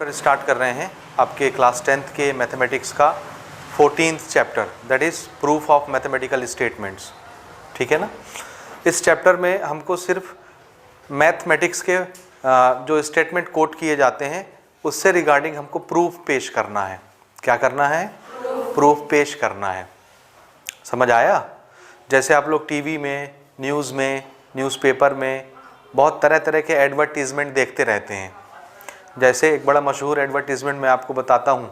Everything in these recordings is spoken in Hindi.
चैप्टर स्टार्ट कर रहे हैं आपके क्लास 10th के मैथमेटिक्स का 14th chapter, that is proof of mathematical statements. ठीक है ना। इस चैप्टर में हमको सिर्फ मैथमेटिक्स के जो स्टेटमेंट कोट किए जाते हैं उससे रिगार्डिंग हमको प्रूफ पेश करना है। क्या करना है? प्रूफ पेश करना है। समझ आया? जैसे आप लोग टीवी में, न्यूज़ में, न्यूज़पेपर में बहुत तरह तरह के एडवर्टीज़मेंट देखते रहते हैं। जैसे एक बड़ा मशहूर एडवर्टीज़मेंट मैं आपको बताता हूँ,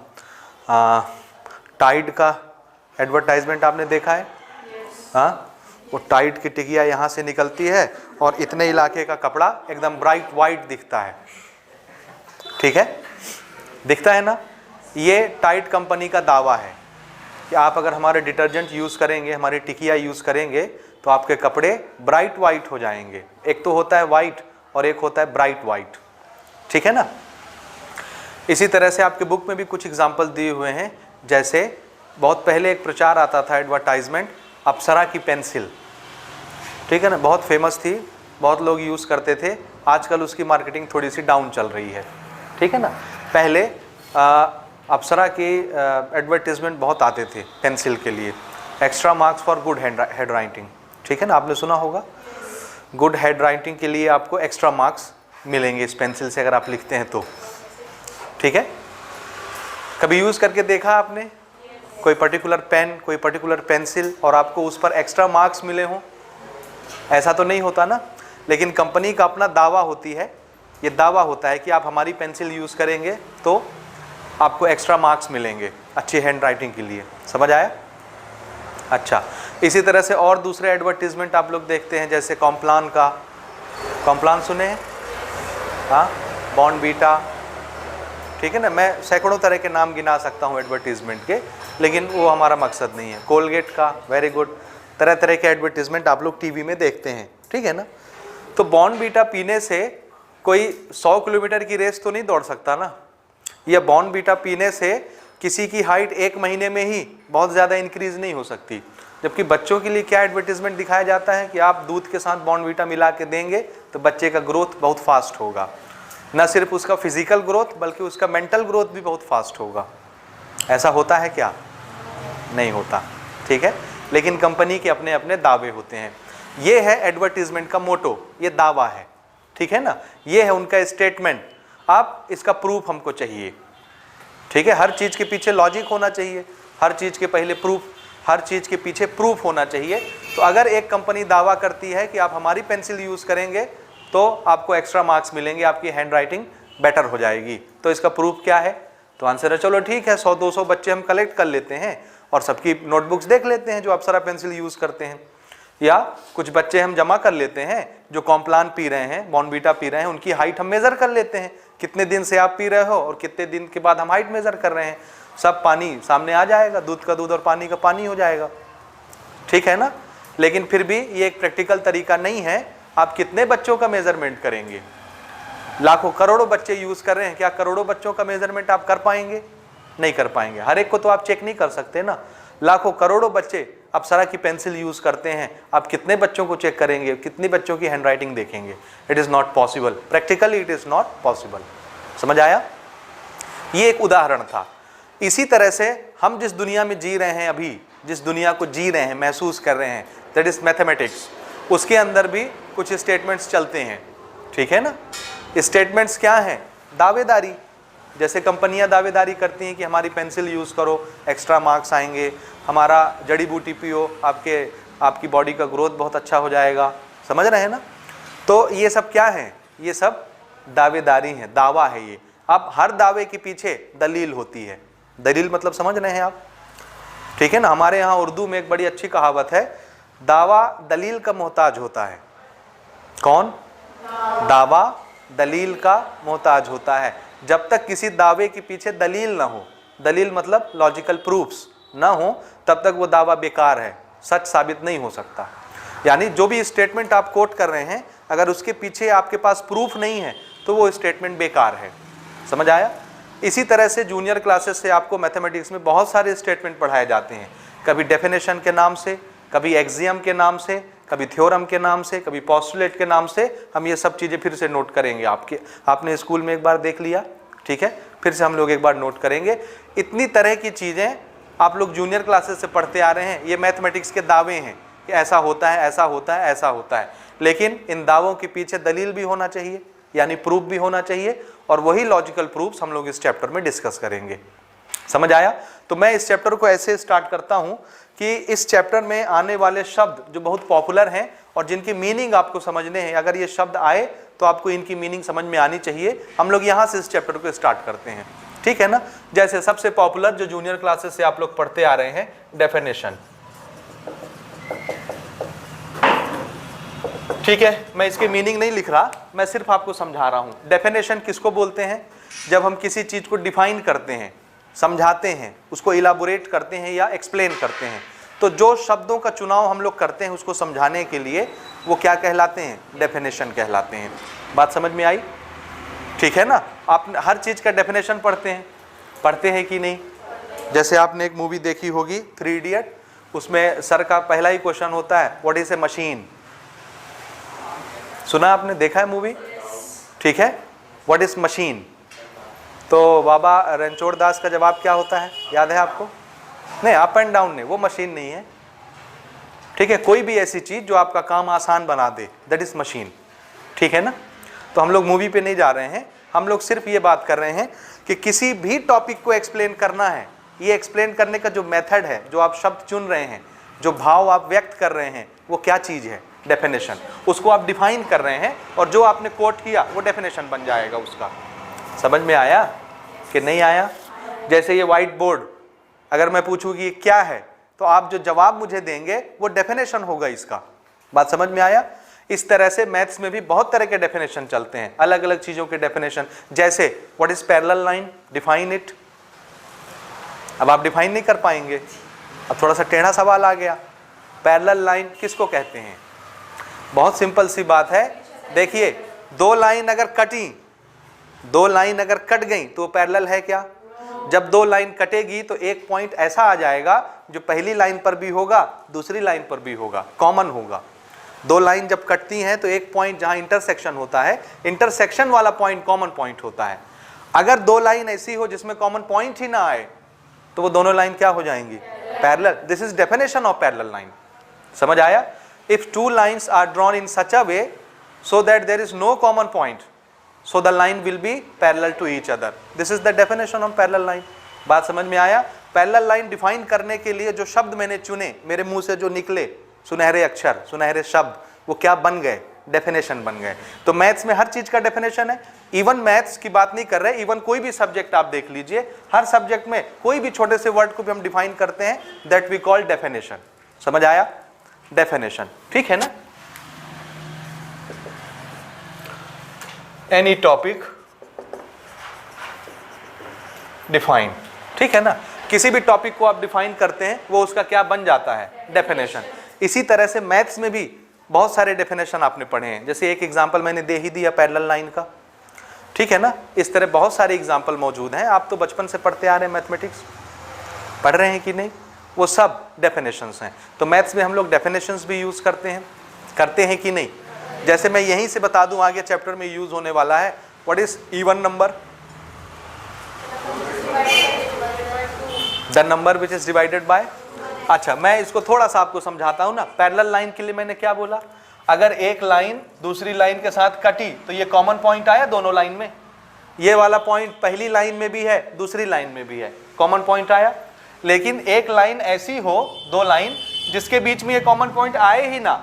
टाइड का एडवर्टाइजमेंट आपने देखा है? हाँ, वो टाइड की टिकिया यहाँ से निकलती है और इतने इलाके का कपड़ा एकदम ब्राइट वाइट दिखता है। ठीक है, दिखता है ना। ये टाइड कंपनी का दावा है कि आप अगर हमारे डिटर्जेंट यूज़ करेंगे, हमारी टिकिया यूज़ करेंगे तो आपके कपड़े ब्राइट वाइट हो जाएंगे। एक तो होता है वाइट और एक होता है ब्राइट वाइट। ठीक है ना। इसी तरह से आपके बुक में भी कुछ एग्जाम्पल दिए हुए हैं। जैसे बहुत पहले एक प्रचार आता था, एडवर्टाइजमेंट, अप्सरा की पेंसिल। ठीक है ना, बहुत फेमस थी, बहुत लोग यूज़ करते थे। आजकल उसकी मार्केटिंग थोड़ी सी डाउन चल रही है। ठीक है ना। पहले अप्सरा के एडवर्टीजमेंट बहुत आते थे पेंसिल के लिए, extra marks for good hand writing. ठीक है ना, आपने सुना होगा, गुड हैंड राइटिंग के लिए आपको एक्स्ट्रा मार्क्स मिलेंगे इस पेंसिल से अगर आप लिखते हैं तो। ठीक है, कभी यूज़ करके देखा आपने कोई पर्टिकुलर पेन, कोई पर्टिकुलर पेंसिल और आपको उस पर एक्स्ट्रा मार्क्स मिले हों? ऐसा तो नहीं होता ना। लेकिन कंपनी का अपना दावा होती है, ये दावा होता है कि आप हमारी पेंसिल यूज़ करेंगे तो आपको एक्स्ट्रा मार्क्स मिलेंगे अच्छी हैंड राइटिंग के लिए। समझ आया? अच्छा, इसी तरह से और दूसरे एडवर्टीजमेंट आप लोग देखते हैं, जैसे कॉम्प्लान का। कॉम्प्लान सुने हैं? हाँ, बॉर्नवीटा। ठीक है ना। मैं सैकड़ों तरह के नाम गिना सकता हूँ एडवर्टीजमेंट के, लेकिन वो हमारा मकसद नहीं है। कोलगेट का, वेरी गुड। तरह तरह के एडवर्टीजमेंट आप लोग टीवी में देखते हैं। ठीक है ना। तो बॉर्नवीटा पीने से कोई 100 किलोमीटर की रेस तो नहीं दौड़ सकता ना। या बॉर्नवीटा पीने से किसी की हाइट 1 महीने में ही बहुत ज़्यादा इंक्रीज़ नहीं हो सकती। जबकि बच्चों के लिए क्या एडवर्टीजमेंट दिखाया जाता है कि आप दूध के साथ बॉर्नवीटा मिला के देंगे तो बच्चे का ग्रोथ बहुत फास्ट होगा। न सिर्फ उसका फिजिकल ग्रोथ बल्कि उसका मेंटल ग्रोथ भी बहुत फास्ट होगा। ऐसा होता है क्या? नहीं होता। ठीक है, लेकिन कंपनी के अपने अपने दावे होते हैं। ये है एडवर्टीजमेंट का मोटो, ये दावा है। ठीक है ना, ये है उनका स्टेटमेंट। आप इसका प्रूफ हमको चाहिए। ठीक है, हर चीज़ के पीछे लॉजिक होना चाहिए, हर चीज़ के पहले प्रूफ, हर चीज़ के पीछे प्रूफ होना चाहिए। तो अगर एक कंपनी दावा करती है कि आप हमारी पेंसिल यूज़ करेंगे तो आपको एक्स्ट्रा मार्क्स मिलेंगे, आपकी हैंड राइटिंग बेटर हो जाएगी, तो इसका प्रूफ क्या है? तो आंसर है, चलो ठीक है, 100-200 बच्चे हम कलेक्ट कर लेते हैं और सबकी नोटबुक्स देख लेते हैं जो अप्सरा पेंसिल यूज़ करते हैं, या कुछ बच्चे हम जमा कर लेते हैं जो कॉम्प्लान पी रहे हैं, बॉर्नवीटा पी रहे हैं, उनकी हाइट हम मेज़र कर लेते हैं, कितने दिन से आप पी रहे हो और कितने दिन के बाद हम हाइट मेज़र कर रहे हैं। सब पानी सामने आ जाएगा, दूध का दूध और पानी का पानी हो जाएगा। ठीक है ना। लेकिन फिर भी ये एक प्रैक्टिकल तरीका नहीं है। आप कितने बच्चों का मेज़रमेंट करेंगे? लाखों करोड़ों बच्चे यूज़ कर रहे हैं, क्या करोड़ों बच्चों का मेज़रमेंट आप कर पाएंगे? नहीं कर पाएंगे। हर एक को तो आप चेक नहीं कर सकते ना। लाखों करोड़ों बच्चे अप्सरा की पेंसिल यूज़ करते हैं, आप कितने बच्चों को चेक करेंगे, कितनी बच्चों की हैंड राइटिंग देखेंगे? It is not possible, practically it is not possible. समझ आया? ये एक उदाहरण था। इसी तरह से हम जिस दुनिया में जी रहे हैं, अभी जिस दुनिया को जी रहे हैं, महसूस कर रहे हैं, दैट इज़ मैथमेटिक्स, उसके अंदर भी कुछ स्टेटमेंट्स चलते हैं। ठीक है ना। स्टेटमेंट्स क्या हैं? दावेदारी। जैसे कंपनियां दावेदारी करती हैं कि हमारी पेंसिल यूज़ करो, एक्स्ट्रा मार्क्स आएंगे, हमारा जड़ी बूटी पियो, आपकी बॉडी का ग्रोथ बहुत अच्छा हो जाएगा। समझ रहे हैं ना। तो ये सब क्या है? ये सब दावेदारी है, दावा है ये। अब हर दावे के पीछे दलील होती है। दलील मतलब समझ रहे हैं आप? ठीक है ना। हमारे यहाँ उर्दू में एक बड़ी अच्छी कहावत है, दावा दलील का मोहताज होता है। कौन? दावा दलील का मोहताज होता है। जब तक किसी दावे के पीछे दलील ना हो, दलील मतलब लॉजिकल प्रूफ्स ना हो, तब तक वो दावा बेकार है, सच साबित नहीं हो सकता। यानी जो भी स्टेटमेंट आप कोट कर रहे हैं, अगर उसके पीछे आपके पास प्रूफ नहीं है तो वो स्टेटमेंट बेकार है। समझ आया? इसी तरह से जूनियर क्लासेस से आपको मैथमेटिक्स में बहुत सारे स्टेटमेंट पढ़ाए जाते हैं, कभी डेफिनेशन के नाम से, कभी एक्सियम के नाम से, कभी थ्योरम के नाम से, कभी पोस्टुलेट के नाम से। हम ये सब चीज़ें फिर से नोट करेंगे। आपने स्कूल में एक बार देख लिया, ठीक है, फिर से हम लोग एक बार नोट करेंगे। इतनी तरह की चीज़ें आप लोग जूनियर क्लासेस से पढ़ते आ रहे हैं, ये मैथमेटिक्स के दावे हैं कि ऐसा होता है, ऐसा होता है, ऐसा होता है, लेकिन इन दावों के पीछे दलील भी होना चाहिए, यानी प्रूफ भी होना चाहिए, और वही लॉजिकल प्रूफ्स हम लोग इस चैप्टर में डिस्कस करेंगे। समझ आया? तो मैं इस चैप्टर को ऐसे स्टार्ट करता हूँ कि इस चैप्टर में आने वाले शब्द जो बहुत पॉपुलर हैं और जिनकी मीनिंग आपको समझने हैं, अगर ये शब्द आए तो आपको इनकी मीनिंग समझ में आनी चाहिए। हम लोग यहाँ से इस चैप्टर को स्टार्ट करते हैं, ठीक है ना। जैसे सबसे पॉपुलर जो जूनियर क्लासेस से आप लोग पढ़ते आ रहे हैं, डेफिनेशन, ठीक है। मैं इसकी मीनिंग नहीं लिख रहा, मैं सिर्फ आपको समझा रहा हूँ। डेफिनेशन किसको बोलते हैं? जब हम किसी चीज़ को डिफाइन करते हैं, समझाते हैं, उसको इलाबोरेट करते हैं या एक्सप्लेन करते हैं, तो जो शब्दों का चुनाव हम लोग करते हैं उसको समझाने के लिए, वो क्या कहलाते हैं? डेफिनेशन कहलाते हैं। बात समझ में आई? ठीक है ना। आप हर चीज़ का डेफिनेशन पढ़ते हैं कि नहीं? जैसे आपने एक मूवी देखी होगी 3 इडियट, उसमें सर का पहला ही क्वेश्चन होता है व्हाट इज ए मशीन। सुना आपने? देखा है मूवी? ठीक है। What is machine? तो बाबा रणछोड़ दास का जवाब क्या होता है, याद है आपको? नहीं, अप एंड डाउन नहीं, वो मशीन नहीं है, ठीक है। कोई भी ऐसी चीज जो आपका काम आसान बना दे, दैट इज मशीन, ठीक है ना। तो हम लोग मूवी पे नहीं जा रहे हैं, हम लोग सिर्फ ये बात कर रहे हैं कि किसी भी टॉपिक को एक्सप्लेन करना है, ये एक्सप्लेन करने का जो मेथड है, जो आप शब्द चुन रहे हैं, जो भाव आप व्यक्त कर रहे हैं, वो क्या चीज़ है? डेफिनेशन। उसको आप डिफाइन कर रहे हैं और जो आपने कोट किया वो डेफिनेशन बन जाएगा उसका। समझ में आया कि नहीं आया? जैसे ये व्हाइट बोर्ड, अगर मैं पूछूं कि ये क्या है, तो आप जो जवाब मुझे देंगे वो डेफिनेशन होगा इसका। बात समझ में आया? इस तरह से मैथ्स में भी बहुत तरह के डेफिनेशन चलते हैं, अलग अलग चीज़ों के डेफिनेशन। जैसे what is parallel line, define it. अब आप डिफाइन नहीं कर पाएंगे, अब थोड़ा सा टेढ़ा सवाल आ गया। पैरेलल लाइन किसको कहते हैं? बहुत सिंपल सी बात है। देखिए, दो लाइन अगर कट गई तो पैरेलल है क्या? जब दो लाइन कटेगी तो एक पॉइंट ऐसा आ जाएगा जो पहली लाइन पर भी होगा, दूसरी लाइन पर भी होगा, कॉमन होगा। दो लाइन जब कटती हैं तो एक पॉइंट जहां इंटरसेक्शन होता है, इंटरसेक्शन वाला पॉइंट कॉमन पॉइंट होता है। अगर दो लाइन ऐसी हो जिसमें कॉमन पॉइंट ही ना आए तो वो दोनों लाइन क्या हो जाएंगी? Parallel. This is definition of parallel line. समझ आया? If two lines are drawn in such a way so that there is no common point, so the line will be parallel to each other. This is the definition of parallel line. बात समझ में आया? पैरेलल लाइन डिफाइन करने के लिए जो शब्द मैंने चुने, मेरे मुंह से जो निकले सुनहरे अक्षर, सुनहरे शब्द, वो क्या बन गए? डेफिनेशन बन गए। तो मैथ्स में हर चीज का डेफिनेशन है। इवन मैथ्स की बात नहीं कर रहे, इवन कोई भी सब्जेक्ट आप देख लीजिए, हर सब्जेक्ट में कोई भी छोटे से वर्ड को भी हम डिफाइन करते हैं, दैट वी कॉल डेफिनेशन। समझ आया? डेफिनेशन, ठीक है ना। एनी टॉपिक डिफाइन, ठीक है ना। किसी भी टॉपिक को आप डिफाइन करते हैं वो उसका क्या बन जाता है? डेफिनेशन। इसी तरह से मैथ्स में भी बहुत सारे डेफिनेशन आपने पढ़े हैं। जैसे एक एग्जांपल मैंने दे ही दिया पैरेलल लाइन का, ठीक है ना। इस तरह बहुत सारे एग्जांपल मौजूद हैं। आप तो बचपन से पढ़ते आ रहे हैं, मैथमेटिक्स पढ़ रहे हैं कि नहीं? वो सब डेफिनेशंस हैं। तो मैथ्स में हम लोग डेफिनेशंस भी यूज करते हैं कि नहीं? जैसे मैं यहीं से बता दूं, आगे चैप्टर में यूज होने वाला है, what is even number? The number which is divided bye. अच्छा, मैं इसको थोड़ा सा आपको समझाता हूं ना। पैरेलल लाइन के लिए मैंने क्या बोला? अगर एक लाइन दूसरी लाइन के साथ कटी तो ये कॉमन पॉइंट आया दोनों लाइन में। ये वाला पॉइंट पहली लाइन में भी है, दूसरी लाइन में भी है, कॉमन पॉइंट आया। लेकिन एक लाइन ऐसी हो, दो लाइन जिसके बीच में ये कॉमन पॉइंट आए ही ना,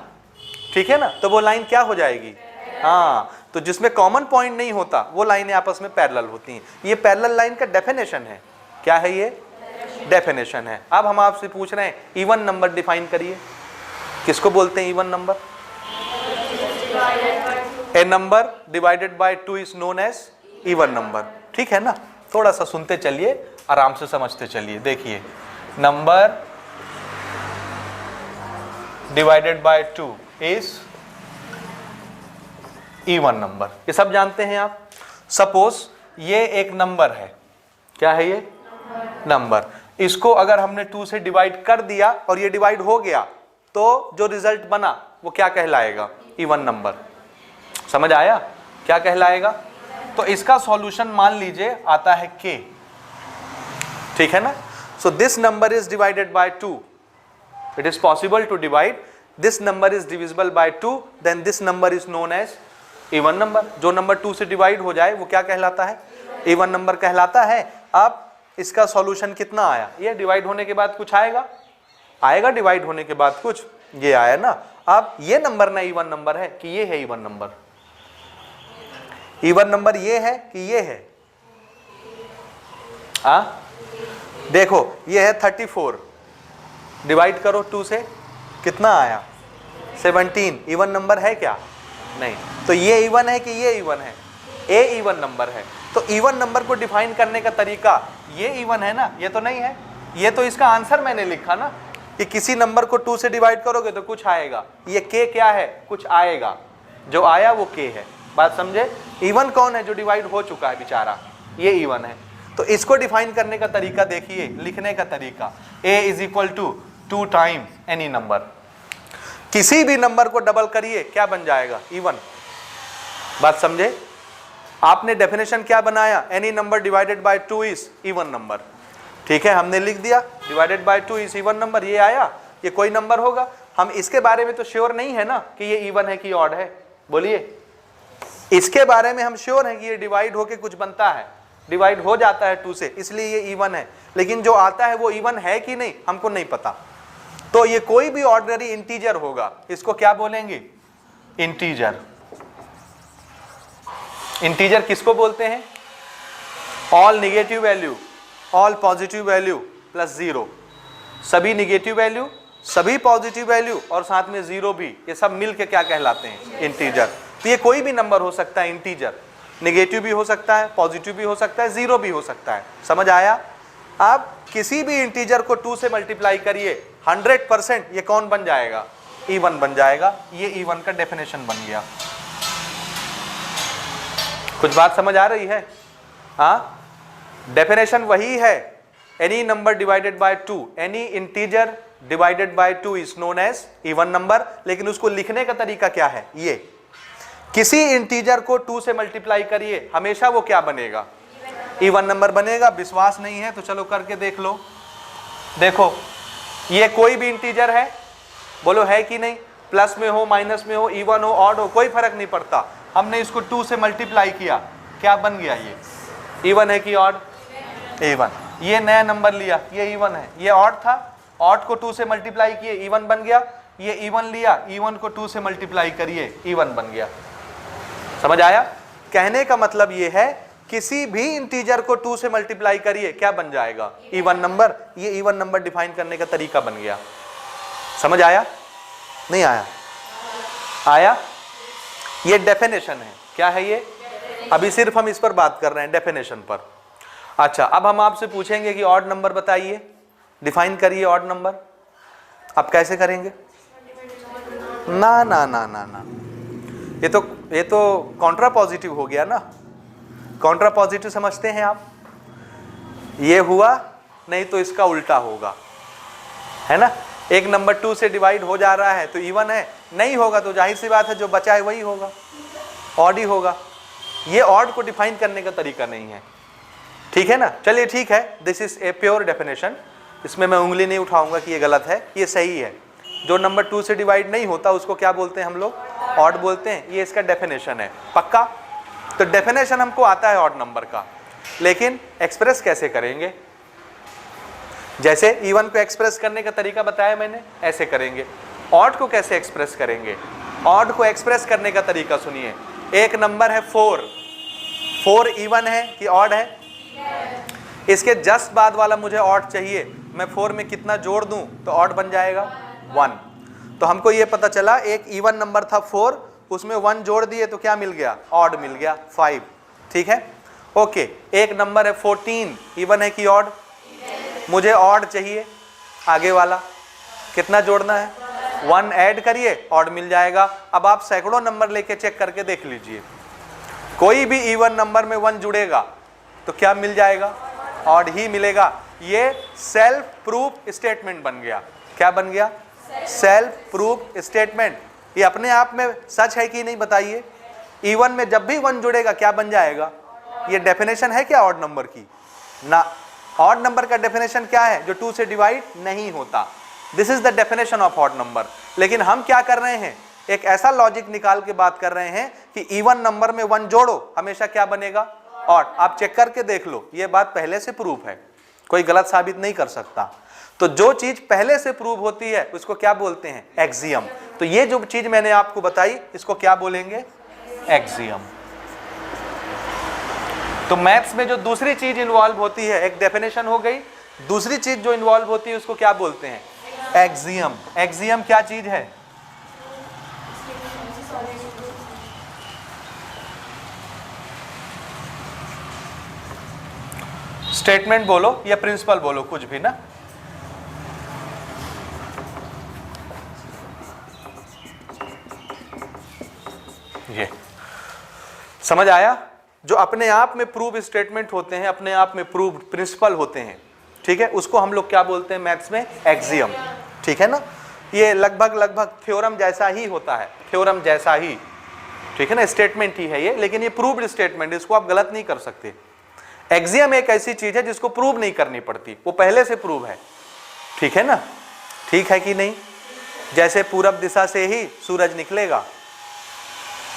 ठीक है ना, तो वो लाइन क्या हो जाएगी? हाँ, तो जिसमें कॉमन पॉइंट नहीं होता वो लाइनें आपस में पैरेलल होती हैं। ये पैरेलल लाइन का डेफिनेशन है। क्या है ये? डेफिनेशन है। अब हम आपसे पूछ रहे हैं इवन नंबर डिफाइन करिए। किसको बोलते हैं even number? A number divided by 2 is known as even number, ठीक है ना। थोड़ा सा सुनते चलिए, आराम से समझते चलिए। देखिए, number divided by 2 is even number. ये सब जानते हैं आप। सपोज ये एक नंबर है, क्या है ये? नंबर। इसको अगर हमने 2 से डिवाइड कर दिया और ये डिवाइड हो गया तो जो रिजल्ट बना वो क्या कहलाएगा? Even number. समझ आया? क्या कहलाएगा? तो इसका सॉल्यूशन मान लीजिए आता है k, ठीक है ना। So this number is divided by 2, it is possible to divide, this number is divisible by 2, then this number is known as even number. जो नंबर 2 से डिवाइड हो जाए वो क्या कहलाता है, इवन नंबर कहलाता है। अब इसका सॉल्यूशन कितना आया, ये डिवाइड होने के बाद कुछ आएगा डिवाइड होने के बाद कुछ, ये आया ना। अब ये नंबर ना इवन नंबर है कि ये है इवन नंबर, इवन नंबर ये है कि ये है, देखो ये है 34, डिवाइड करो 2 से, कितना आया 17, इवन नंबर है क्या, नहीं। तो ये इवन है कि ये इवन है, ए इवन नंबर है। तो इवन नंबर को डिफाइन करने का तरीका, ये इवन है ना, ये तो नहीं है, ये तो इसका आंसर मैंने लिखा ना कि किसी नंबर को 2 से डिवाइड करोगे तो कुछ आएगा, ये k क्या है, कुछ आएगा, जो आया वो k है। बात समझे। इवन कौन है, जो डिवाइड हो चुका है बेचारा, ये इवन है। तो इसको डिफाइन करने का तरीका देखिए, लिखने का तरीका, a is equal to 2 times any number, किसी भी नंबर को डबल करिए क्या बन जाएगा, इवन। बात समझे। आपने डेफिनेशन क्या बनाया, any number divided by 2 is even number, ठीक है, हमने लिख दिया divided by 2 is even number, ये आया, ये कोई नंबर होगा। हम इसके बारे में तो श्योर नहीं है ना कि ये इवन है कि ऑड है, बोलिए। इसके बारे में हम श्योर हैं कि ये डिवाइड होके कुछ बनता है, डिवाइड हो जाता है 2 से, इसलिए ये इवन है। लेकिन जो आता है वो इवन है कि नहीं हमको नहीं पता। तो ये कोई भी ऑर्डिनरी इंटीजर होगा, इसको क्या बोलेंगे, इंटीजर। इंटीजर किसको बोलते हैं, all negative value, all positive value plus 0, सभी निगेटिव वैल्यू, सभी पॉजिटिव वैल्यू और साथ में 0 भी, ये सब मिलके क्या कहलाते हैं, इंटीजर। तो ये कोई भी नंबर हो सकता है इंटीजर, निगेटिव भी हो सकता है, पॉजिटिव भी हो सकता है, 0 भी हो सकता है। समझ आया। आप किसी भी इंटीजर को 2 से मल्टीप्लाई करिए 100% ये कौन बन जाएगा, इवन बन जाएगा। ये इवन का डेफिनेशन बन गया। कुछ बात समझ आ रही है। हाँ, डेफिनेशन वही है, any number divided by 2, any integer divided by 2 is known as even number. लेकिन उसको लिखने का तरीका क्या है, ये किसी इंटीजर को 2 से मल्टीप्लाई करिए, हमेशा वो क्या बनेगा, इवन नंबर बनेगा। विश्वास नहीं है तो चलो करके देख लो। देखो ये कोई भी इंटीजर है, बोलो है कि नहीं, प्लस में हो, माइनस में हो, इवन हो, ऑड हो, कोई फर्क नहीं पड़ता। हमने इसको 2 से मल्टीप्लाई किया, क्या बन गया, ये इवन है कि ऑड, इवन। ये नया नंबर लिया, ये इवन है, ये ऑड था, ऑड को 2 से मल्टीप्लाई किए, इवन बन गया। ये इवन लिया, इवन को 2 से मल्टीप्लाई करिए, इवन बन गया। समझ आया। कहने का मतलब ये है किसी भी इंटीजर को 2 से मल्टीप्लाई करिए क्या बन जाएगा, इवन नंबर। ये इवन नंबर डिफाइन करने का तरीका बन गया। समझ आया, नहीं आया, आया। ये डेफिनेशन है, क्या है ये, अभी सिर्फ हम इस पर बात कर रहे हैं, डेफिनेशन पर। अच्छा, अब हम आपसे पूछेंगे कि ऑड नंबर बताइए, डिफाइन करिए ऑड नंबर। आप कैसे करेंगे, ना ना ना ना ना, ये तो कॉन्ट्रा पॉजिटिव हो गया ना। कॉन्ट्रा पॉजिटिव समझते हैं आप, ये हुआ नहीं तो इसका उल्टा होगा, है ना। एक नंबर 2 से डिवाइड हो जा रहा है तो इवन है, नहीं होगा तो जाहिर सी बात है जो बचा है वही होगा, ऑड ही होगा। ये ऑड को डिफाइन करने का तरीका नहीं है, ठीक है ना। चलिए ठीक है, this is a pure definition, इसमें मैं उंगली नहीं उठाऊंगा कि ये गलत है, ये सही है। जो नंबर 2 से डिवाइड नहीं होता उसको क्या बोलते हैं हम लोग, ऑड बोलते हैं। ये इसका डेफिनेशन है, पक्का। तो डेफिनेशन हमको आता है ऑड नंबर का, लेकिन एक्सप्रेस कैसे करेंगे, जैसे इवन को एक्सप्रेस करने का तरीका बताया मैंने, ऐसे करेंगे। ऑड को कैसे एक्सप्रेस करेंगे, ऑड को एक्सप्रेस करने का तरीका सुनिए। एक नंबर है 4 इवन है कि ऑड है, इसके जस्ट बाद वाला मुझे ऑड चाहिए, मैं 4 में कितना जोड़ दूं तो ऑड बन जाएगा 1। तो हमको ये पता चला एक इवन नंबर था 4, उसमें 1 जोड़ दिए तो क्या मिल गया, ऑड मिल गया 5, ठीक है, ओके। एक नंबर है 14 इवन है कि ऑड, मुझे ऑड चाहिए, आगे वाला कितना जोड़ना है, 1 ऐड करिए, ऑड मिल जाएगा। अब आप सैकड़ों नंबर लेके चेक करके देख लीजिए, कोई भी इवन नंबर में 1 जुड़ेगा तो क्या मिल जाएगा, ऑड ही मिलेगा। ये सेल्फ प्रूफ स्टेटमेंट बन गया। क्या बन गया, सेल्फ प्रूफ स्टेटमेंट। ये अपने आप में सच है कि नहीं बताइए। इवन में जब भी 1 जुड़ेगा क्या बन जाएगा, ये डेफिनेशन है क्या ऑड नंबर की? ना, ऑड नंबर का डेफिनेशन क्या है? जो 2 से डिवाइड नहीं होता। This is the definition of odd number. लेकिन हम क्या कर रहे हैं, एक ऐसा लॉजिक निकाल के बात कर रहे हैं कि इवन नंबर में 1 जोड़ो, हमेशा क्या बनेगा? ऑड। आप चेक करके देख लो, ये बात पहले से प्रूफ है, कोई गलत साबित नहीं कर सकता। तो जो चीज पहले से प्रूव होती है उसको क्या बोलते हैं? एक्सियम। तो ये जो चीज मैंने आपको बताई इसको क्या बोलेंगे? एक्सियम। तो मैथ्स में जो दूसरी चीज इन्वॉल्व होती है, एक डेफिनेशन हो गई, दूसरी चीज जो इन्वॉल्व होती है उसको क्या बोलते हैं? एक्सियम। एक्सियम क्या चीज है? स्टेटमेंट बोलो या प्रिंसिपल बोलो, कुछ भी ना। ये समझ आया? जो अपने आप में प्रूव स्टेटमेंट होते हैं, अपने आप में प्रूव प्रिंसिपल होते हैं, ठीक है, उसको हम लोग क्या बोलते हैं मैथ्स में? एक्सियम। ठीक है ना? ये लगभग थ्योरम जैसा ही होता है, थ्योरम जैसा ही, ठीक है ना, स्टेटमेंट ही है ये, लेकिन ये प्रूव्ड स्टेटमेंट, इसको आप गलत नहीं कर सकते। एक्सियम एक ऐसी चीज है जिसको प्रूव नहीं करनी पड़ती, वो पहले से प्रूव है, ठीक है ना? ठीक है कि नहीं? जैसे पूरब दिशा से ही सूरज निकलेगा,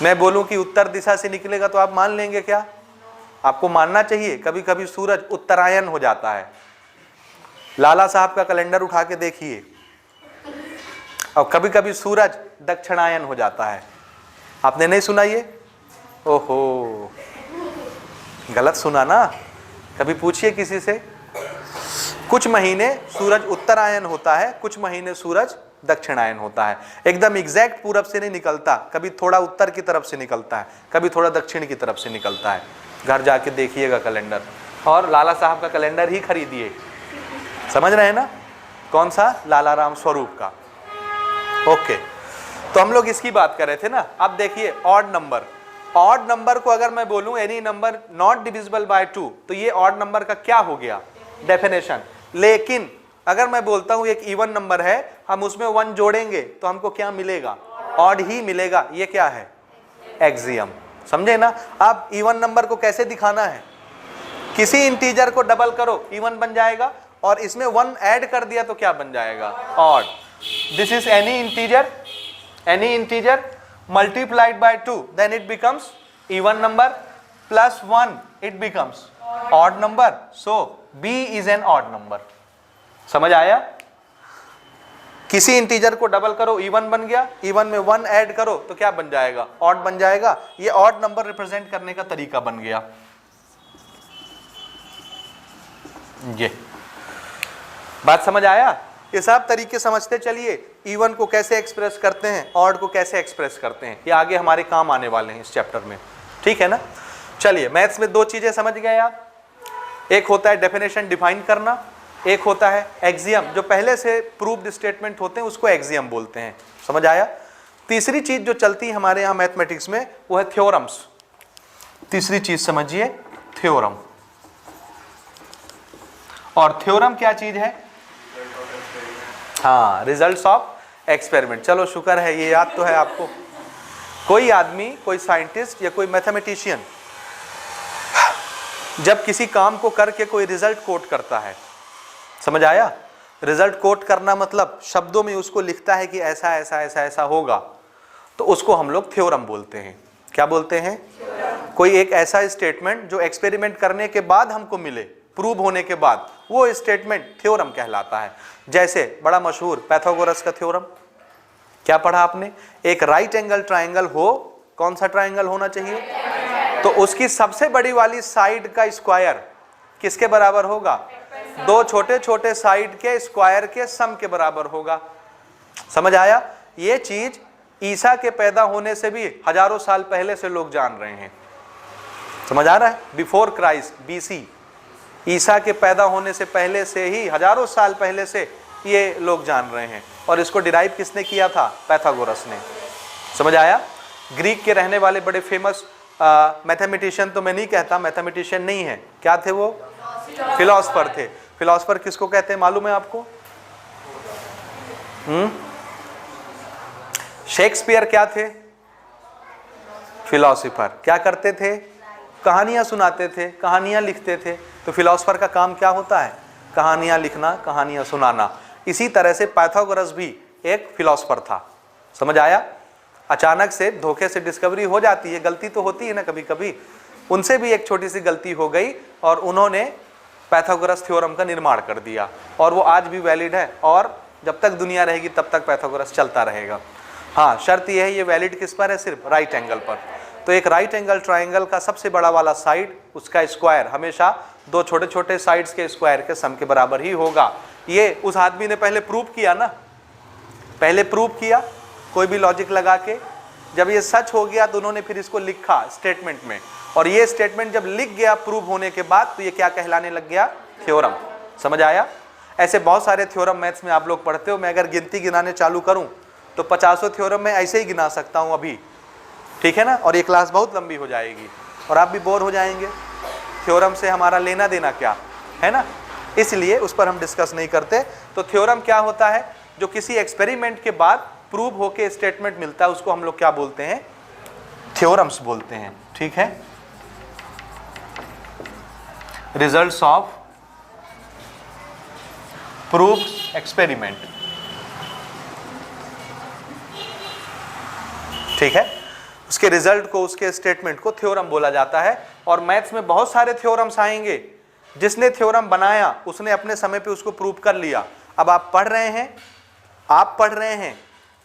मैं बोलूं कि उत्तर दिशा से निकलेगा तो आप मान लेंगे क्या? आपको मानना चाहिए। कभी कभी सूरज उत्तरायण हो जाता है, लाला साहब का कैलेंडर उठा के देखिए, और कभी कभी सूरज दक्षिणायन हो जाता है। आपने नहीं सुना ये? ओहो, गलत सुना ना? कभी पूछिए किसी से। कुछ महीने सूरज उत्तरायण होता है, कुछ महीने सूरज दक्षिणायन होता है। एकदम एग्जैक्ट पूरब से नहीं निकलता, कभी थोड़ा उत्तर की तरफ से निकलता है, कभी थोड़ा दक्षिण की तरफ से निकलता है। घर जाके देखिएगा कैलेंडर, और लाला साहब का कैलेंडर ही खरीदिए। समझ रहे हैं ना? कौन सा? लाला राम स्वरूप का। ओके, तो हम लोग इसकी बात कर रहे थे ना। अब देखिए ऑड नंबर, ऑड नंबर को अगर मैं बोलूं any number not divisible by 2, तो ये ऑड नंबर का क्या हो गया? डेफिनेशन। लेकिन अगर मैं बोलता हूं एक इवन नंबर है, हम उसमें 1 जोड़ेंगे तो हमको क्या मिलेगा? ऑड ही मिलेगा। ये क्या है? एक्सियम। समझे ना? अब इवन नंबर को कैसे दिखाना है? किसी इंटीजर को डबल करो, इवन बन जाएगा, और इसमें 1 ऐड कर दिया तो क्या बन जाएगा? Odd. This is any integer multiplied by 2, then it becomes even number, plus 1 it becomes odd number, so B is an odd number। समझ आया? किसी इंटीजर को डबल करो, इवन बन गया, इवन में 1 ऐड करो तो क्या बन जाएगा? ऑड बन जाएगा। ये ऑड नंबर रिप्रेजेंट करने का तरीका बन गया। ये बात समझ आया? ये सब तरीके समझते चलिए, इवन को कैसे एक्सप्रेस करते हैं, ऑड को कैसे एक्सप्रेस करते हैं, ये आगे हमारे काम आने वाले हैं इस चैप्टर में, ठीक है ना? चलिए, मैथ्स में 2 चीजें समझ गए आप। एक होता है डेफिनेशन डिफाइन करना, एक होता है एक्सियम। जो पहले से प्रूव्ड स्टेटमेंट होते हैं उसको एक्सियम बोलते हैं। समझ आया? तीसरी चीज जो चलती है हमारे यहाँ मैथमेटिक्स में वो है थ्योरम्स। तीसरी चीज समझिए, थ्योरम। और थ्योरम क्या चीज है? हाँ, रिजल्ट्स ऑफ एक्सपेरिमेंट। चलो शुक्र है ये याद तो है आपको। कोई आदमी, कोई साइंटिस्ट या कोई मैथमेटिशियन जब किसी काम को करके कोई रिजल्ट कोट करता है, समझ आया? रिजल्ट कोट करना मतलब शब्दों में उसको लिखता है कि ऐसा ऐसा ऐसा ऐसा होगा, तो उसको हम लोग थ्योरम बोलते हैं। क्या बोलते हैं? कोई एक ऐसा स्टेटमेंट जो एक्सपेरिमेंट करने के बाद हमको मिले, प्रूव होने के बाद, वो स्टेटमेंट थ्योरम कहलाता है। जैसे बड़ा मशहूर पाइथागोरस का थ्योरम, क्या पढ़ा आपने? एक राइट एंगल ट्राइंगल हो, कौन सा ट्राइंगल होना चाहिए? तो उसकी सबसे बड़ी वाली साइड का स्क्वायर किसके बराबर होगा? 2 छोटे छोटे साइड के स्क्वायर के सम के बराबर होगा। समझ आया? ये चीज ईसा के पैदा होने से भी हजारों साल पहले से लोग जान रहे हैं। समझ आ रहा है? बिफोर क्राइस्ट, BC, ईसा के पैदा होने से पहले से ही, हजारों साल पहले से ये लोग जान रहे हैं। और इसको डिराइव किसने किया था? पाइथागोरस ने। समझ आया? ग्रीक के रहने वाले बड़े फेमस मैथमेटिशियन, तो मैं नहीं कहता, मैथमेटिशियन नहीं है, क्या थे वो? फिलोसफर थे। फिलोसफर किसको कहते हैं मालूम है आपको? शेक्सपियर क्या थे? फिलोसफर। क्या करते थे? कहानियाँ सुनाते थे, कहानियाँ लिखते थे। तो फिलोसफर का काम क्या होता है? कहानियाँ लिखना, कहानियाँ सुनाना। इसी तरह से पाइथागोरस भी एक फिलोसफर था। समझ आया? अचानक से धोखे से डिस्कवरी हो जाती है, गलती तो होती है ना कभी कभी। उनसे भी एक छोटी सी गलती हो गई और उन्होंने पाइथागोरस थ्योरम का निर्माण कर दिया, और वो आज भी वैलिड है, और जब तक दुनिया रहेगी तब तक पाइथागोरस चलता रहेगा। हाँ, शर्त यह है, ये वैलिड किस पर है? सिर्फ राइट एंगल पर। तो एक राइट एंगल ट्राइंगल का सबसे बड़ा वाला साइड, उसका स्क्वायर हमेशा दो छोटे छोटे साइड्स के स्क्वायर के सम के बराबर ही होगा। ये उस आदमी ने पहले प्रूव किया ना, पहले प्रूव किया कोई भी लॉजिक लगा के। जब ये सच हो गया तो उन्होंने फिर इसको लिखा स्टेटमेंट में, और ये स्टेटमेंट जब लिख गया प्रूव होने के बाद, तो ये क्या कहलाने लग गया? थ्योरम। समझ आया? ऐसे बहुत सारे थ्योरम मैथ्स में आप लोग पढ़ते हो। मैं अगर गिनती गिनाने चालू करूं तो 50 थ्योरम में ऐसे ही गिना सकता हूं अभी, ठीक है ना? और ये क्लास बहुत लंबी हो जाएगी और आप भी बोर हो जाएंगे। थ्योरम से हमारा लेना देना क्या है ना, इसलिए उस पर हम डिस्कस नहीं करते। तो थ्योरम क्या होता है? जो किसी एक्सपेरिमेंट के बाद प्रूव होके स्टेटमेंट मिलता है, उसको हम लोग क्या बोलते हैं? थ्योरम्स बोलते हैं। ठीक है? Results of proved experiment. ठीक है? उसके रिजल्ट को, उसके स्टेटमेंट को थ्योरम बोला जाता है। और मैथ्स में बहुत सारे थ्योरम्स आएंगे। जिसने थ्योरम बनाया उसने अपने समय पे उसको प्रूव कर लिया। अब आप पढ़ रहे हैं,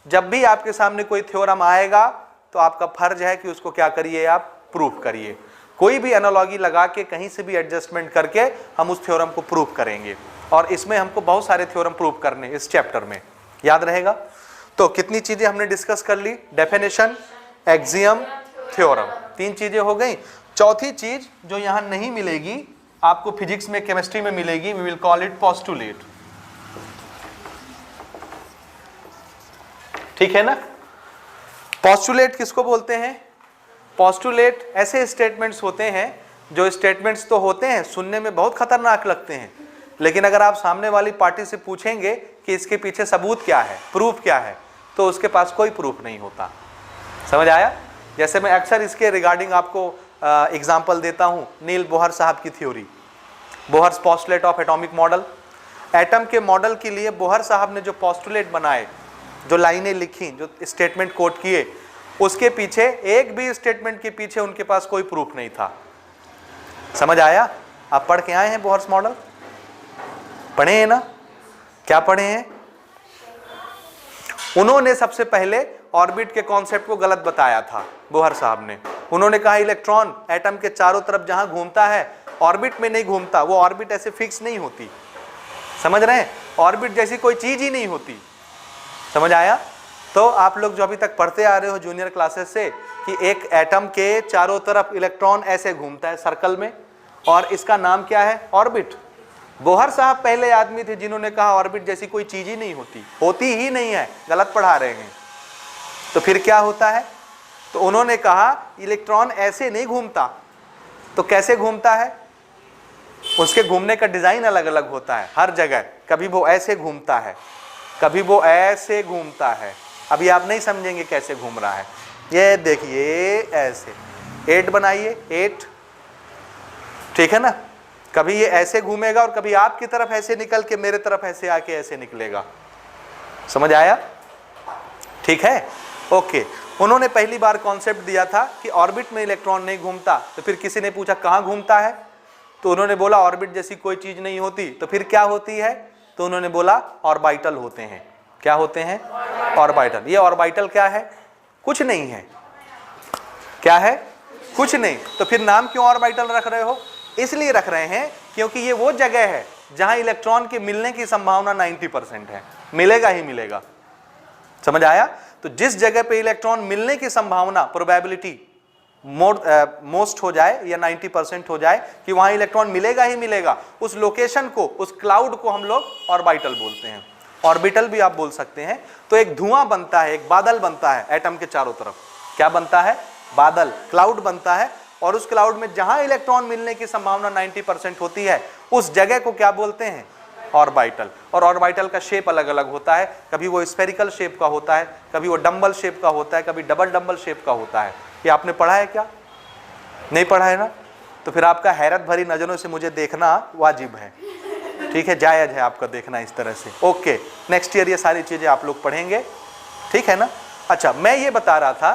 जब भी आपके सामने कोई थ्योरम आएगा तो आपका फर्ज है कि उसको क्या करिए? आप प्रूव करिए। कोई भी एनालॉजी लगा के, कहीं से भी एडजस्टमेंट करके हम उस थ्योरम को प्रूव करेंगे। और इसमें हमको बहुत सारे थ्योरम प्रूव करने इस चैप्टर में, याद रहेगा। तो कितनी चीजें हमने डिस्कस कर ली? डेफिनेशन, एक्सियम, थ्योरम, 3 चीजें हो गई। चौथी चीज जो यहां नहीं मिलेगी, आपको फिजिक्स में, केमिस्ट्री में मिलेगी, we will call it postulate. ठीक है ना? पोस्टुलेट किसको बोलते हैं? पोस्टुलेट ऐसे स्टेटमेंट्स होते हैं, जो स्टेटमेंट्स तो होते हैं सुनने में बहुत खतरनाक लगते हैं, लेकिन अगर आप सामने वाली पार्टी से पूछेंगे कि इसके पीछे सबूत क्या है, प्रूफ क्या है, तो उसके पास कोई प्रूफ नहीं होता। समझ आया? जैसे मैं अक्सर इसके रिगार्डिंग आपको एग्जाम्पल देता हूं, नील बोहर साहब की theory, Bohr's postulate of atomic model. Atom के मॉडल के लिए बोहर साहब ने जो पोस्टुलेट बनाए, जो लाइनें लिखी, जो स्टेटमेंट कोट किए, उसके पीछे, एक भी स्टेटमेंट के पीछे उनके पास कोई प्रूफ नहीं था। समझ आया? आप पढ़ के आए हैं बोहर्स मॉडल? पढ़े हैं ना? क्या पढ़े हैं? उन्होंने सबसे पहले ऑर्बिट के कॉन्सेप्ट को गलत बताया था बोहर साहब ने। उन्होंने कहा इलेक्ट्रॉन एटम के चारों तरफ जहां घूमता है, ऑर्बिट में नहीं घूमता। वो ऑर्बिट ऐसे फिक्स नहीं होती। समझ रहे हैं? ऑर्बिट जैसी कोई चीज ही नहीं होती। समझ आया? तो आप लोग जो अभी तक पढ़ते आ रहे हो जूनियर क्लासेस से, कि एक एटम के चारों तरफ इलेक्ट्रॉन ऐसे घूमता है सर्कल में, और इसका नाम क्या है? ऑर्बिट। बोहर साहब पहले आदमी थे जिन्होंने कहा ऑर्बिट जैसी कोई चीज ही नहीं होती, होती ही नहीं है, गलत पढ़ा रहे हैं। तो फिर क्या होता है? तो उन्होंने कहा इलेक्ट्रॉन ऐसे नहीं घूमता। तो कैसे घूमता है? उसके घूमने का डिजाइन अलग अलग होता है हर जगह। कभी वो ऐसे घूमता है, कभी वो ऐसे घूमता है। अभी आप नहीं समझेंगे कैसे घूम रहा है। ये देखिए ऐसे 8 बनाइए, 8, ठीक है ना? कभी ये ऐसे घूमेगा और कभी आपकी तरफ ऐसे निकल के मेरे तरफ ऐसे आके ऐसे निकलेगा। समझ आया? ठीक है, ओके। उन्होंने पहली बार कॉन्सेप्ट दिया था कि ऑर्बिट में इलेक्ट्रॉन नहीं घूमता। तो फिर किसी ने पूछा कहाँ घूमता है, तो उन्होंने बोला ऑर्बिट जैसी कोई चीज नहीं होती। तो फिर क्या होती है? तो उन्होंने बोला ऑर्बिटल होते हैं। क्या होते हैं? ऑर्बिटल। ये ऑर्बिटल क्या है? कुछ नहीं है। क्या है? कुछ नहीं। तो फिर नाम क्यों ऑर्बिटल रख रहे हो? इसलिए रख रहे हैं क्योंकि ये वो जगह है जहां इलेक्ट्रॉन के मिलने की संभावना 90% है, मिलेगा ही मिलेगा। समझ आया? तो जिस जगह पे इलेक्ट्रॉन मिलने की संभावना, प्रोबेबिलिटी मोस्ट हो जाए या 90% हो जाए कि वहां इलेक्ट्रॉन मिलेगा ही मिलेगा, उस लोकेशन को, उस क्लाउड को हम लोग ऑर्बिटल बोलते हैं। ऑर्बिटल भी आप बोल सकते हैं। तो एक धुआं बनता है, एक बादल बनता है एटम के चारों तरफ। क्या बनता है? बादल, क्लाउड बनता है। और उस क्लाउड में जहां इलेक्ट्रॉन मिलने की संभावना 90% होती है, उस जगह को क्या बोलते हैं? ऑर्बिटल। और ऑर्बिटल का शेप अलग अलग होता है। कभी वो स्फेरिकल शेप का होता है, कभी वो डंबल शेप का होता है, कभी डबल डंबल शेप का होता है। ये आपने पढ़ा है क्या? नहीं पढ़ा है ना? तो फिर आपका हैरत भरी नज़रों से मुझे देखना वाजिब है, ठीक है, जायज़ है आपका देखना इस तरह से। ओके, नेक्स्ट ईयर ये सारी चीज़ें आप लोग पढ़ेंगे, ठीक है ना? अच्छा, मैं ये बता रहा था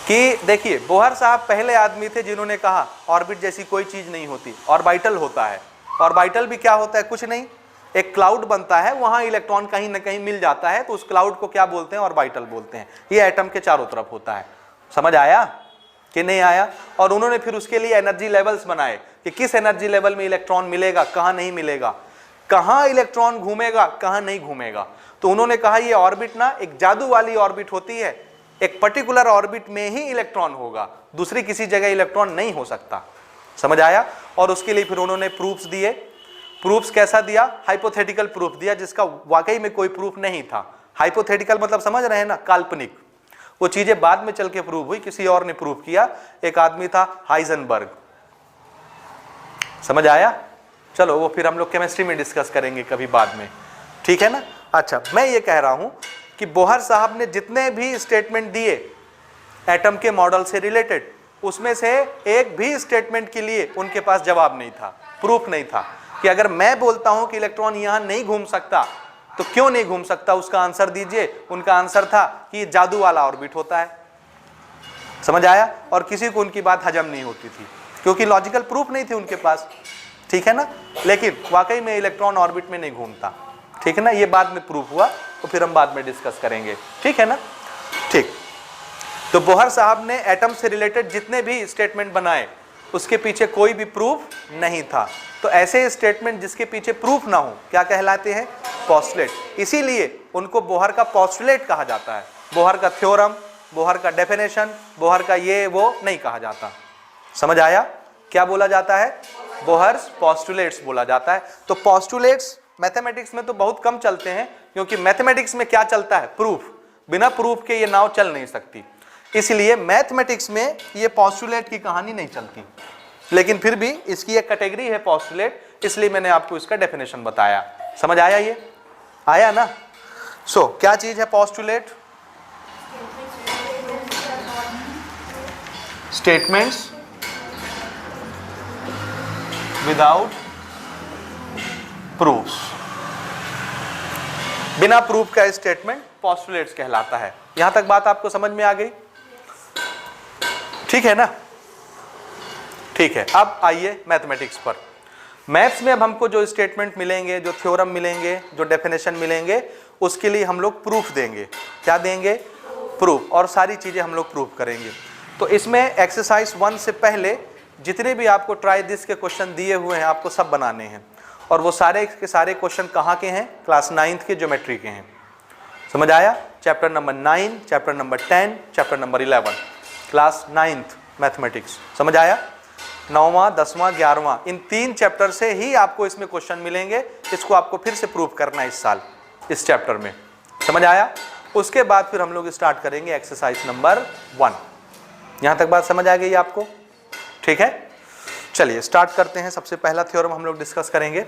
कि देखिए बोहर साहब पहले आदमी थे जिन्होंने कहा ऑर्बिट जैसी कोई चीज़ नहीं होती, ऑर्बिटल होता है। ऑर्बिटल भी क्या होता है? कुछ नहीं, एक क्लाउड बनता है, वहाँ इलेक्ट्रॉन कहीं ना कहीं मिल जाता है, तो उस क्लाउड को क्या बोलते हैं? ऑर्बिटल बोलते हैं। ये एटम के चारों तरफ होता है। समझ आया कि नहीं आया? और उन्होंने फिर उसके लिए एनर्जी लेवल्स बनाए कि किस एनर्जी लेवल में इलेक्ट्रॉन मिलेगा, कहाँ नहीं मिलेगा, कहाँ इलेक्ट्रॉन घूमेगा, कहाँ नहीं घूमेगा। तो उन्होंने कहा ये ऑर्बिट ना एक जादू वाली ऑर्बिट होती है, एक पर्टिकुलर ऑर्बिट में ही इलेक्ट्रॉन होगा, दूसरी किसी जगह इलेक्ट्रॉन नहीं हो सकता। समझ आया? और उसके लिए फिर उन्होंने प्रूफ्स दिए। प्रूफ्स कैसा दिया? हाइपोथेटिकल प्रूफ दिया जिसका वाकई में कोई प्रूफ नहीं था। हाइपोथेटिकल मतलब समझ रहे हैं ना, काल्पनिक। वो चीजें बाद में चल के प्रूव हुई, किसी और ने प्रूव किया। एक आदमी था हाइजेनबर्ग। समझ आया? चलो वो फिर हम लोग केमिस्ट्री में डिस्कस करेंगे कभी बाद में, ठीक है ना? अच्छा, मैं ये कह रहा हूं कि बोहर साहब ने जितने भी स्टेटमेंट दिए एटम के मॉडल से रिलेटेड, उसमें से एक भी स्टेटमेंट के लिए उनके पास जवाब नहीं था, प्रूफ नहीं था कि अगर मैं बोलता हूं कि इलेक्ट्रॉन यहां नहीं घूम सकता तो क्यों नहीं घूम सकता, उसका आंसर दीजिए। उनका आंसर था कि ये जादू वाला ऑर्बिट होता है। समझ आया? और किसी को उनकी बात हजम नहीं होती थी क्योंकि लॉजिकल प्रूफ नहीं थी उनके पास, ठीक है ना? लेकिन वाकई में इलेक्ट्रॉन ऑर्बिट में नहीं घूमता, ठीक है ना? ये बाद में प्रूफ हुआ, तो फिर हम बाद में डिस्कस करेंगे, ठीक है ना? ठीक। तो बोहर साहब ने एटम से रिलेटेड जितने भी स्टेटमेंट बनाए उसके पीछे कोई भी प्रूफ नहीं था। तो ऐसे स्टेटमेंट जिसके पीछे प्रूफ ना हो क्या कहलाते हैं? पोस्टुलेट। इसीलिए उनको बोहर का पोस्टुलेट कहा जाता है। बोहर का थ्योरम, बोहर का डेफिनेशन, बोहर का ये वो नहीं कहा जाता। समझ आया? क्या बोला जाता है? बोहर्स पोस्टुलेट्स बोला जाता है। तो पोस्टुलेट्स मैथमेटिक्स में तो बहुत कम चलते हैं, क्योंकि मैथमेटिक्स में क्या चलता है? प्रूफ। बिना प्रूफ के ये नाव चल नहीं सकती, इसलिए मैथमेटिक्स में ये पोस्टुलेट की कहानी नहीं चलती। लेकिन फिर भी इसकी एक कैटेगरी है पोस्टुलेट, इसलिए मैंने आपको इसका डेफिनेशन बताया। समझ आया? ये आया ना? सो क्या चीज है पोस्टुलेट? Statements without proof. बिना प्रूफ का स्टेटमेंट पोस्टुलेट्स कहलाता है। यहां तक बात आपको समझ में आ गई? ठीक है ना? ठीक है। अब आइए मैथमेटिक्स पर। मैथ्स में अब हमको जो स्टेटमेंट मिलेंगे, जो थ्योरम मिलेंगे, जो डेफिनेशन मिलेंगे, उसके लिए हम लोग प्रूफ देंगे। क्या देंगे? प्रूफ। और सारी चीजें हम लोग प्रूफ करेंगे। तो इसमें एक्सरसाइज 1 से पहले जितने भी आपको ट्राई दिस के क्वेश्चन दिए हुए हैं आपको सब बनाने हैं। और वो सारे के सारे क्वेश्चन कहाँ के हैं? क्लास 9th के ज्योमेट्री के हैं। समझ आया? Chapter number 9, chapter number 10, chapter number 11, class 9th mathematics. समझ आया? 9वां, 10वां, 11वां, इन 3 चैप्टर से ही आपको इसमें क्वेश्चन मिलेंगे। इसको आपको फिर से प्रूफ करना है इस साल इस चैप्टर में। समझ आया? उसके बाद फिर हम लोग स्टार्ट करेंगे एक्सरसाइज नंबर 1। यहां तक बात समझ आ गई आपको? ठीक है, चलिए स्टार्ट करते हैं। सबसे पहला थ्योरम हम लोग डिस्कस करेंगे।